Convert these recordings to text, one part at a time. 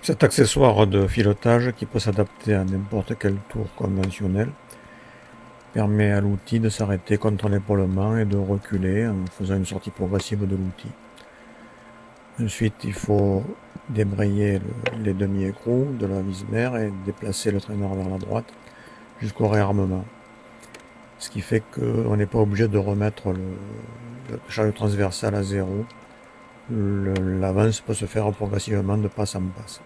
Cet accessoire de filetage qui peut s'adapter à n'importe quel tour conventionnel permet à l'outil de s'arrêter contre l'épaulement et de reculer en faisant une sortie progressive de l'outil. Ensuite, il faut débrayer les demi-écrous de la vis mère et déplacer le traîneur vers la droite jusqu'au réarmement. Ce qui fait qu'on n'est pas obligé de remettre le charge transversale à zéro. L'avance peut se faire progressivement de passe en passe.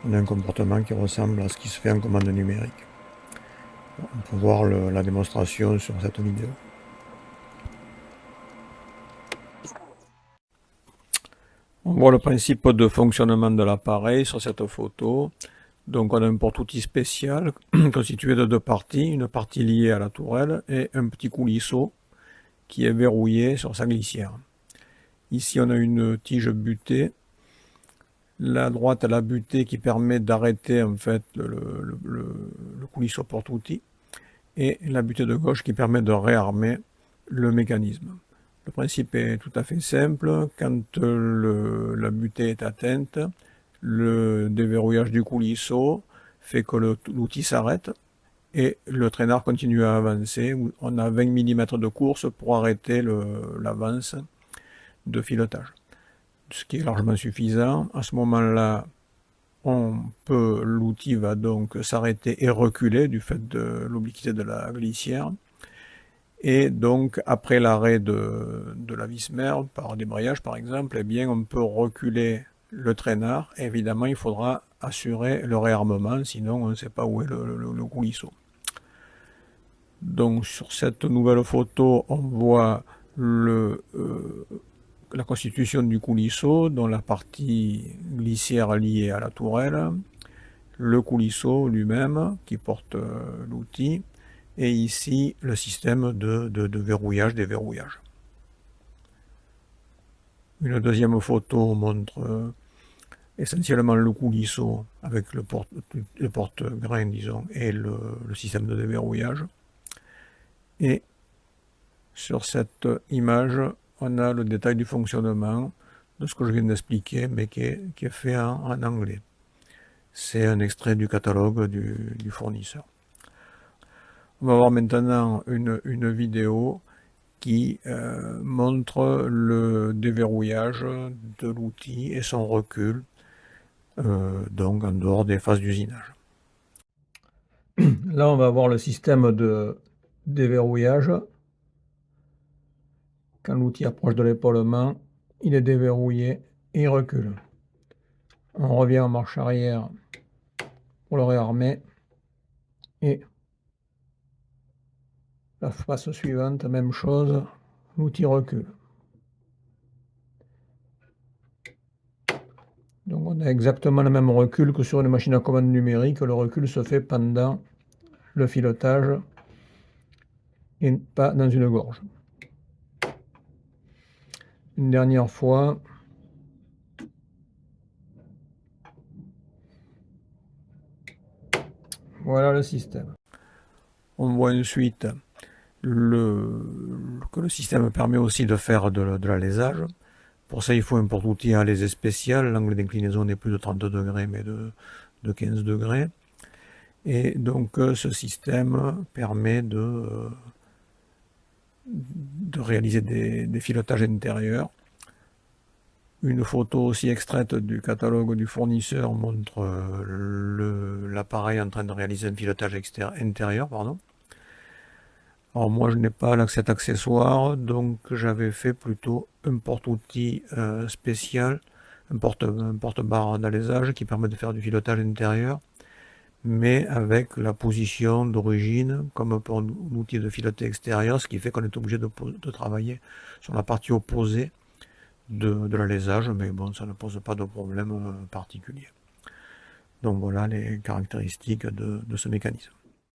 On a un comportement qui ressemble à ce qui se fait en commande numérique. On peut voir la démonstration sur cette vidéo. On voit le principe de fonctionnement de l'appareil sur cette photo. Donc on a un porte-outil spécial constitué de deux parties, une partie liée à la tourelle et un petit coulisseau qui est verrouillé sur sa glissière. Ici on a une tige butée. La droite a la butée qui permet d'arrêter en fait le coulisseau porte-outil et la butée de gauche qui permet de réarmer le mécanisme. Le principe est tout à fait simple. Quand la butée est atteinte, le déverrouillage du coulisseau fait que l'outil s'arrête et le traînard continue à avancer. On a 20 mm de course pour arrêter l'avance de filetage, ce qui est largement suffisant. À ce moment-là, l'outil va donc s'arrêter et reculer du fait de l'obliquité de la glissière. Et donc, après l'arrêt de la vis mère, par débrayage par exemple, eh bien, on peut reculer le traînard. Et évidemment, il faudra assurer le réarmement, sinon on ne sait pas où est le coulisseau. Donc, sur cette nouvelle photo, on voit la constitution du coulisseau, dont la partie glissière liée à la tourelle, le coulisseau lui-même qui porte l'outil, et ici le système de verrouillage, déverrouillage. Une deuxième photo montre essentiellement le coulisseau avec le porte-grain, disons, et le système de déverrouillage. Et sur cette image, on a le détail du fonctionnement de ce que je viens d'expliquer, mais qui est fait en anglais. C'est un extrait du catalogue du fournisseur. On va voir maintenant une vidéo qui montre le déverrouillage de l'outil et son recul, donc en dehors des phases d'usinage. Là, on va voir le système de déverrouillage. Quand l'outil approche de l'épaulement, il est déverrouillé et il recule. On revient en marche arrière pour le réarmer et la phase suivante, même chose, l'outil recule. Donc on a exactement le même recul que sur une machine à commande numérique. Le recul se fait pendant le filetage et pas dans une gorge. Une dernière fois. Voilà le système. On voit ensuite que le système permet aussi de faire de l'alésage. Pour ça, il faut un porte-outil à alésé spécial. L'angle d'inclinaison n'est plus de 30 degrés, mais de 15 degrés. Et donc, ce système permet de réaliser des filetages intérieurs. Une photo aussi extraite du catalogue du fournisseur montre l'appareil en train de réaliser un filetage intérieur. Alors moi je n'ai pas cet accessoire, donc j'avais fait plutôt un porte-outil spécial, un porte-barre d'alésage qui permet de faire du filetage intérieur, mais avec la position d'origine comme pour un outil de fileté extérieur, ce qui fait qu'on est obligé de travailler sur la partie opposée de l'alésage, mais bon, ça ne pose pas de problème particulier. Donc voilà les caractéristiques de ce mécanisme.